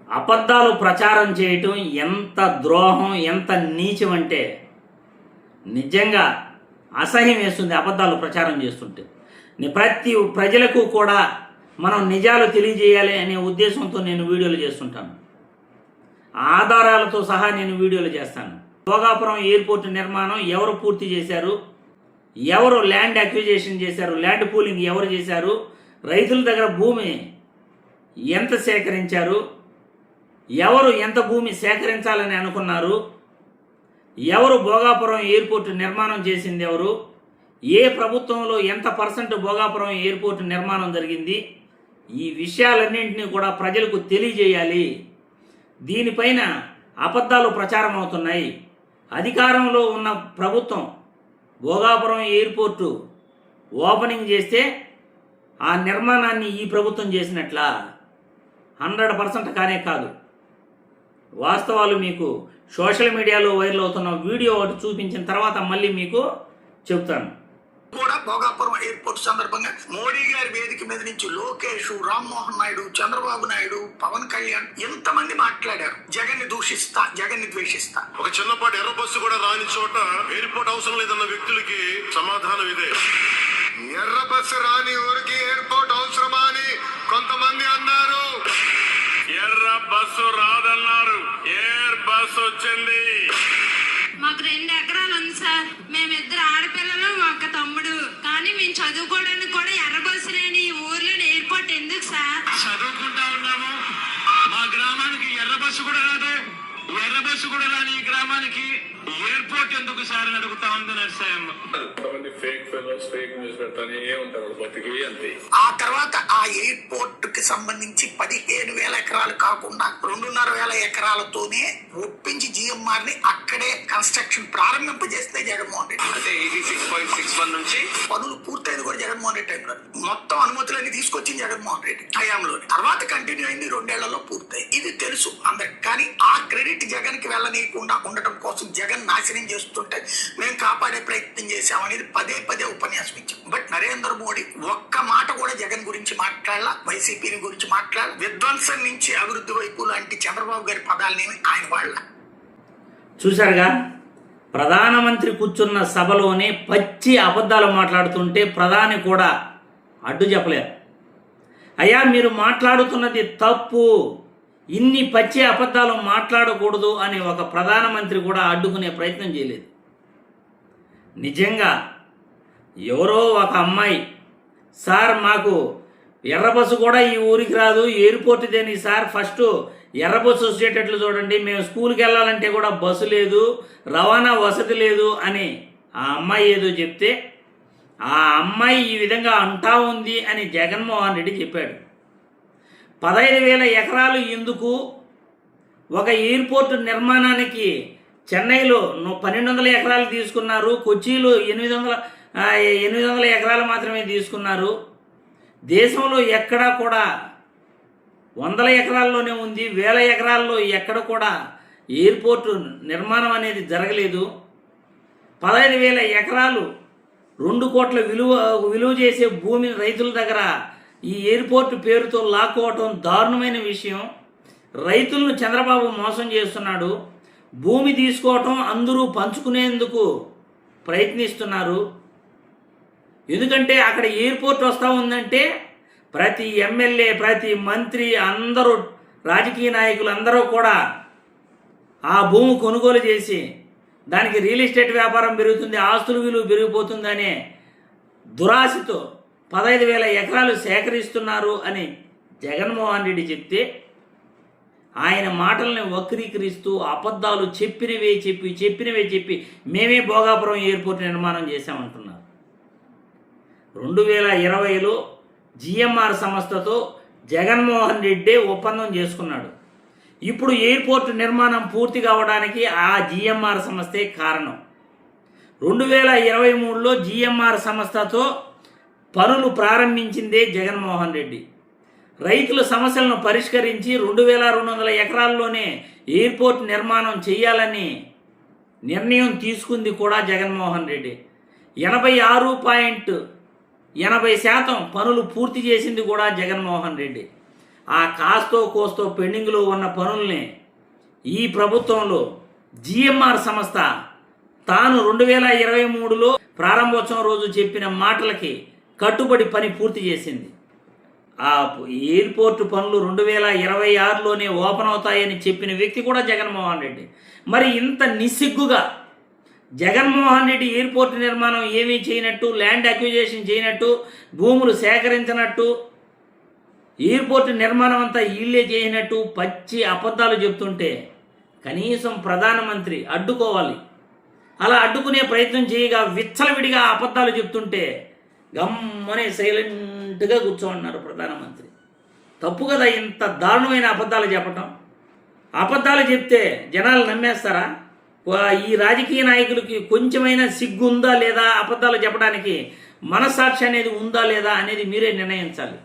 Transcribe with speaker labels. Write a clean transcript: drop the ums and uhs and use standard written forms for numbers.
Speaker 1: అబద్ధాలు ప్రచారం చేయటం ఎంత ద్రోహం, ఎంత నీచం అంటే నిజంగా అసహ్యం వేస్తుంది. అబద్ధాలు ప్రచారం చేస్తుంటే ప్రతి ప్రజలకు కూడా మనం నిజాలు తెలియజేయాలి అనే ఉద్దేశంతో నేను వీడియోలు చేస్తుంటాను. ఆధారాలతో సహా నేను వీడియోలు చేస్తాను. భోగాపురం ఎయిర్పోర్ట్ నిర్మాణం ఎవరు పూర్తి చేశారు, ఎవరు ల్యాండ్ అక్విజిషన్ చేశారు, ల్యాండ్ పూలింగ్ ఎవరు చేశారు, రైతుల దగ్గర భూమి ఎంత సేకరించారు, ఎవరు ఎంత భూమి సేకరించాలని అనుకున్నారు, ఎవరు భోగాపురం ఎయిర్పోర్ట్ నిర్మాణం చేసింది ఎవరు, ఏ ప్రభుత్వంలో ఎంత % భోగాపురం ఎయిర్పోర్ట్ నిర్మాణం జరిగింది, ఈ విషయాలన్నింటినీ కూడా ప్రజలకు తెలియజేయాలి. దీనిపైన అబద్ధాలు ప్రచారం అవుతున్నాయి. అధికారంలో ఉన్న ప్రభుత్వం భోగాపురం ఎయిర్పోర్టు ఓపెనింగ్ చేస్తే ఆ నిర్మాణాన్ని ఈ ప్రభుత్వం చేసినట్లా? 100% కానే కాదు. వాస్తవాలు మీకు సోషల్ మీడియాలో వైరల్ అవుతున్న వీడియో ఒకటి చూపించిన తర్వాత మళ్ళీ మీకు చెప్తాను.
Speaker 2: కూడా భోగాపురం ఎయిర్పోర్ట్ సందర్భంగా మోడీ గారి వేదిక మీద నుంచి లోకేష్, రామ్మోహన్ నాయుడు, చంద్రబాబు నాయుడు, పవన్ కళ్యాణ్ ఎంతమంది మాట్లాడారు. జగన్ ని దూషిస్తా, జగన్ ని ద్వేషిస్తా.
Speaker 3: ఒక చిన్నపాటి ఎర్ర బస్సు కూడా రాని చోట ఎయిర్పోర్ట్ అవసరం లేదన్న వ్యక్తులకి సమాధానం ఇదే. ఎర్ర బస్సు రాని ఊరికి ఎయిర్పోర్ట్ అవసరమా అని కొంతమంది అన్నారు. ఎర్ర బస్సు రాదన్నారు, ఎయిర్ బస్సు వచ్చింది.
Speaker 4: మాకు 2 ఎకరాలు ఉంది సార్. మేమిద్దరు ఆడపిల్లలు, ఒక తమ్ముడు. కానీ మేము చదువుకోవడానికి కూడా ఎర్ర బస్సు లేని ఈ ఊర్లో ఎయిర్పోర్ట్ ఎందుకు సార్?
Speaker 5: చదువుకుంటా ఉన్నాము. మా గ్రామానికి ఎర్ర బస్సు కూడా రాదు. ఎర్ర బస్సు కూడా రాని ఈ గ్రామానికి ఎయిర్పోర్ట్ ఎందుకు సార్ అని అడుగుతా ఉంది నర్సయ్యమ్మ.
Speaker 2: ఆ తర్వాత ఆ ఎయిర్పోర్ట్ కి సంబంధించి 15,000 ఎకరాలు కాకుండా 2,500 ఎకరాలతోనే ఒప్పించి జిఎంఆర్ ని అక్కడే కన్స్ట్రక్షన్ ప్రారంభింపజేస్తే జగన్మోహన్ రెడ్డి.
Speaker 6: అంటే 86.61 నుంచి
Speaker 2: పనులు పూర్తయింది కూడా జగన్మోహన్ రెడ్డి టైంలో. మొత్తం అనుమతులన్నీ తీసుకొచ్చింది జగన్మోహన్ రెడ్డి హయాంలో. తర్వాత కంటిన్యూ అయింది, 2 ఏళ్లలో పూర్తయి. ఇది తెలుసు అందరికి. కానీ ఆ క్రెడిట్ జగన్ కి వెళ్ళనీయకుండా ఉండటం కోసం జగన్ నాశనం చేస్తుంటే మేము కాపాడే ప్రయత్నం చేశామనేది పదే ఉపన్యాసం ఇచ్చాం. బట్ నరేంద్ర మోడీ ఒక్క మాట కూడా జగన్ గురించి మాట్లాడాల, వైసీపీని గురించి మాట్లాడాల. విధ్వంసం నుంచి అభివృద్ధి వైపు లాంటి చంద్రబాబు గారి పదాలనేమి ఆయన వాళ్ళ.
Speaker 1: చూశారుగా, ప్రధానమంత్రి కూర్చున్న సభలోనే పచ్చి అబద్ధాలు మాట్లాడుతుంటే ప్రధాని కూడా అడ్డు చెప్పలేరు. అయ్యా మీరు మాట్లాడుతున్నది తప్పు, ఇన్ని పచ్చి అబద్ధాలు మాట్లాడకూడదు అని ఒక ప్రధానమంత్రి కూడా అడ్డుకునే ప్రయత్నం చేయలేదు. నిజంగా ఎవరో ఒక అమ్మాయి, సార్ మాకు ఎర్ర బస్సు కూడా ఈ ఊరికి రాదు, ఎయిర్పోర్ట్ దేని సార్, ఫస్ట్ ఎర్ర బస్సు వచ్చేటట్లు చూడండి, మేము స్కూల్కి వెళ్ళాలంటే కూడా బస్సు లేదు, రవాణా వసతి లేదు అని ఆ అమ్మాయి ఏదో చెప్తే ఆ అమ్మాయి ఈ విధంగా అంటా ఉంది అని జగన్మోహన్ రెడ్డి చెప్పాడు. 15,000 ఎకరాలు ఎందుకు? ఒక ఎయిర్పోర్ట్ నిర్మాణానికి చెన్నైలో 1,200 ఎకరాలు తీసుకున్నారు, కొచ్చిలో 800 ఎకరాలు మాత్రమే తీసుకున్నారు. దేశంలో ఎక్కడా కూడా 100 ఎకరాల్లోనే ఉంది, 1000 ఎకరాల్లో ఎక్కడ కూడా ఎయిర్పోర్టు నిర్మాణం అనేది జరగలేదు. 15,000 ఎకరాలు 2 కోట్ల విలువ చేసే భూమిని రైతుల దగ్గర ఈ ఎయిర్పోర్టు పేరుతో లాక్కోవటం దారుణమైన విషయం. రైతులను చంద్రబాబు మోసం చేస్తున్నాడు. భూమి తీసుకోవటం అందరూ పంచుకునేందుకు ప్రయత్నిస్తున్నారు. ఎందుకంటే అక్కడ ఎయిర్పోర్ట్ వస్తూ ఉందంటే ప్రతి ఎమ్మెల్యే, ప్రతి మంత్రి, అందరూ రాజకీయ నాయకులు అందరూ కూడా ఆ భూమి కొనుగోలు చేసి దానికి రియల్ ఎస్టేట్ వ్యాపారం పెరుగుతుంది, ఆస్తుల విలువ పెరిగిపోతుందనే దురాశతో 15,000 ఎకరాలు సేకరిస్తున్నారు అని జగన్మోహన్ రెడ్డి చెప్తే ఆయన మాటల్ని వక్రీకరిస్తూ అబద్ధాలు చెప్పినవే చెప్పి మేమే భోగాపురం ఎయిర్పోర్ట్ నిర్మాణం చేశామంటున్నారు. 2020లో జిఎంఆర్ సంస్థతో జగన్మోహన్ రెడ్డి ఒప్పందం చేసుకున్నాడు. ఇప్పుడు ఎయిర్పోర్ట్ నిర్మాణం పూర్తి కావడానికి ఆ జిఎంఆర్ సంస్థే కారణం. 2023లో జిఎంఆర్ సంస్థతో పనులు ప్రారంభించిందే జగన్మోహన్ రెడ్డి. రైతుల సమస్యలను పరిష్కరించి 2,200 ఎకరాల్లోనే ఎయిర్పోర్ట్ నిర్మాణం చేయాలని నిర్ణయం తీసుకుంది కూడా జగన్మోహన్ రెడ్డి. 86.80% పనులు పూర్తి చేసింది కూడా జగన్మోహన్ రెడ్డి. ఆ కాస్తో కోస్తో పెండింగ్లో ఉన్న పనుల్ని ఈ ప్రభుత్వంలో జిఎంఆర్ సంస్థ తాను 2023లో ప్రారంభోత్సవం రోజు చెప్పిన మాటలకి కట్టుబడి పని పూర్తి చేసింది. ఆ ఎయిర్పోర్ట్ పనులు 2026లోనే ఓపెన్ అవుతాయని చెప్పిన వ్యక్తి కూడా జగన్మోహన్ రెడ్డి. మరి ఇంత నిస్సిగ్గుగా జగన్మోహన్ రెడ్డి ఎయిర్పోర్ట్ నిర్మాణం ఏమీ చేయనట్టు, ల్యాండ్ అక్విజిషన్ చేయనట్టు, భూములు సేకరించినట్టు, ఎయిర్పోర్ట్ నిర్మాణం అంతా వీళ్ళే చేయనట్టు పచ్చి అబద్ధాలు చెప్తుంటే కనీసం ప్రధానమంత్రి అడ్డుకోవాలి. అలా అడ్డుకునే ప్రయత్నం చేయగా విచ్చలవిడిగా అబద్ధాలు చెప్తుంటే గమ్మనే సైలెంట్గా కూర్చోమన్నారు ప్రధానమంత్రి. తప్పు కదా ఇంత దారుణమైన అబద్ధాలు చెప్పటం. అబద్ధాలు చెప్తే జనాలు నమ్మేస్తారా? ఈ రాజకీయ నాయకులకి కొంచెమైనా సిగ్గు ఉందా లేదా, అబద్ధాలు చెప్పడానికి మనస్సాక్షి అనేది ఉందా లేదా అనేది మీరే నిర్ణయించాలి.